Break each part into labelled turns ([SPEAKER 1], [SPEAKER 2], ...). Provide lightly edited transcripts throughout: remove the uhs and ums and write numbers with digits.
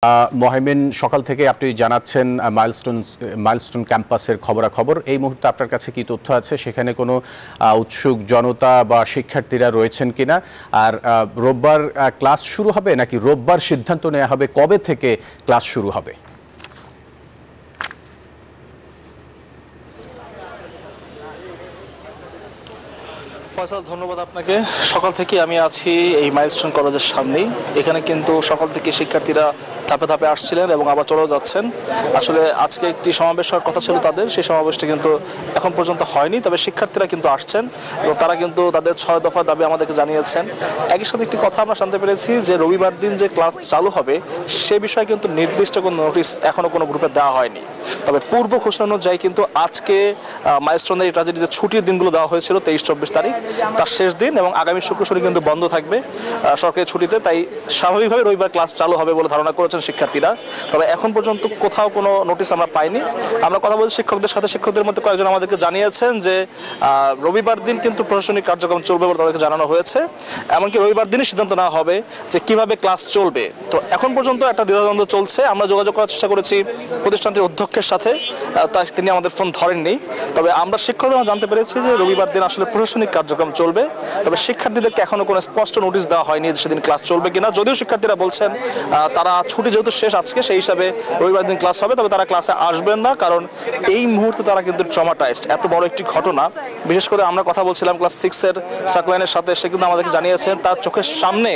[SPEAKER 1] মহিমিন, সকাল থেকে আপনি জানাচ্ছেন মাইলস্টোন ক্যাম্পাসের খবরাখবর। এই মুহূর্তে আপনার কাছে কি তথ্য আছে, সেখানে কোনো উৎসুক জনতা বা শিক্ষার্থীরা রয়েছেন কিনা? আর রোববার ক্লাস শুরু হবে নাকি রোববার সিদ্ধান্ত নেওয়া হবে কবে থেকে ক্লাস শুরু হবে?
[SPEAKER 2] ফয়সাল, ধন্যবাদ আপনাকে। সকাল থেকে আমি আছি এই মাইলস্টোন কলেজের সামনেই। এখানে কিন্তু সকাল থেকে শিক্ষার্থীরা ধাপে ধাপে আসছিলেন এবং আবার চলেও যাচ্ছেন। আসলে আজকে একটি সমাবেশ হওয়ার কথা ছিল তাদের, সেই সমাবেশটা কিন্তু এখন পর্যন্ত হয়নি। তবে শিক্ষার্থীরা কিন্তু আসছেন এবং তারা কিন্তু তাদের 6 দফা দাবি আমাদেরকে জানিয়েছেন। একই সাথে একটি কথা আমরা জানতে পেরেছি যে রবিবার দিন যে ক্লাস চালু হবে সে বিষয়ে কিন্তু নির্দিষ্ট কোনো নোটিশ এখনো কোনো গ্রুপে দেওয়া হয়নি। তবে পূর্ব ঘোষণা অনুযায়ী কিন্তু আজকে মাইলস্টোনের ট্র্যাজেডি যে ছুটির দিনগুলো দেওয়া হয়েছিল 23-24 তারিখ, তার শেষ দিন এবং আগামী শুক্র শনি কিন্তু বন্ধ থাকবে সরকারি ছুটিতে। তাই স্বাভাবিকভাবে রবিবার ক্লাস চালু হবে বলে ধারণা করেছেন শিক্ষার্থীরা। তবে এখন পর্যন্ত কোথাও কোনো নোটিশ আমরা পাইনি। আমরা কথা বলছি শিক্ষকদের সাথে, শিক্ষকদের মধ্যে কয়েকজন আমাদেরকে জানিয়েছেন যে রবিবার দিন কিন্তু প্রশাসনিক কার্যক্রম চলবে বলে তাদেরকে জানানো হয়েছে। এমনকি রবিবার দিনই সিদ্ধান্ত নেওয়া হবে যে কিভাবে ক্লাস চলবে। তো এখন পর্যন্ত একটা দ্বিধাদ্বন্দ্ব চলছে। আমরা যোগাযোগ করার চেষ্টা করেছি প্রতিষ্ঠানটির অধ্যক্ষের সাথে, তিনি আমাদের ফোন ধরেননি। তবে আমরা শিক্ষকদের জানতে পেরেছি যে রবিবার দিন আসলে প্রশাসনিক কার্যক্রম চলবে। তবে শিক্ষার্থীদেরকে এখনো কোনো স্পষ্ট নোটিশ দেওয়া হয়নি যে সেদিন ক্লাস চলবে কিনা। যদিও শিক্ষার্থীরা বলছেন তারা ছুটি যেহেতু শেষ আজকে, সেই হিসাবে রবিবার দিন ক্লাস হবে, তবে তারা ক্লাসে আসবেন না। কারণ এই মুহূর্তে তারা কিন্তু ট্রমাটাইজড। এত বড় একটি ঘটনা, বিশেষ করে আমরা কথা বলছিলাম ক্লাস 6-এর সাকলাইনের সাথে, সে কিন্তু আমাদেরকে জানিয়েছেন তার চোখের সামনে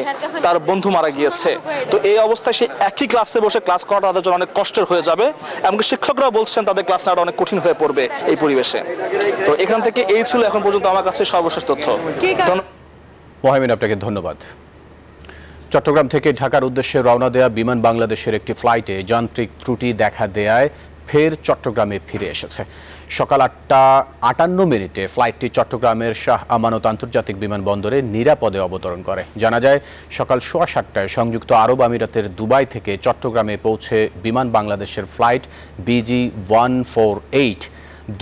[SPEAKER 2] তার বন্ধু মারা গিয়েছে। তো এই অবস্থায় সে একই ক্লাসে বসে ক্লাস করাটা তাদের জন্য অনেক কষ্টের হয়ে যাবে। এমনকি শিক্ষকরা বলছেন তাদের ক্লাস নেওয়াটা অনেক কঠিন হয়ে পড়বে এই পরিবেশে। তো এখান থেকে এই ছিল এখন পর্যন্ত আমার কাছে সর্বশেষ তথ্য।
[SPEAKER 1] মহিমিন, আপনাকে ধন্যবাদ। চট্টগ্রাম থেকে ঢাকার উদ্দেশ্যে রওনা দেয়া বিমান বাংলাদেশের একটি ফ্লাইটে যান্ত্রিক ত্রুটি দেখা দেয়ায় ফের চট্টগ্রামে ফিরে এসেছে। সকাল 8:58 ফ্লাইটটি চট্টগ্রামের শাহ আমানত আন্তর্জাতিক বিমানবন্দরে নিরাপদে অবতরণ করে। জানা যায় সকাল 7:15টায় সংযুক্ত আরব আমিরাতের দুবাই থেকে চট্টগ্রামে পৌঁছে বিমান বাংলাদেশের ফ্লাইট BG148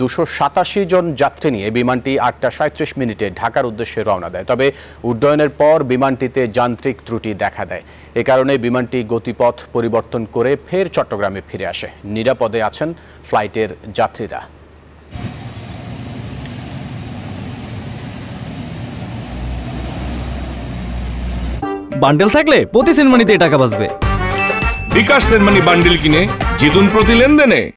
[SPEAKER 1] 287 জন যাত্রী নিয়ে বিমানটি 8:37 ঢাকার উদ্দেশ্যে রওনা দেয়। তবে উড্ডয়নের পর বিমানটিতে যান্ত্রিক ত্রুটি দেখা দেয়। এ কারণে বিমানটি গতিপথ পরিবর্তন করে ফের চট্টগ্রামে ফিরে আসে। নিরাপদে আছেন ফ্লাইটের যাত্রীরা।
[SPEAKER 3] বান্ডেল থাকলে প্রতি সেনমানিতে টাকা বাঁচবে।
[SPEAKER 4] বিকাশ সেনমানি বান্ডেল কিনে জিতুন প্রতি লেনদেনে।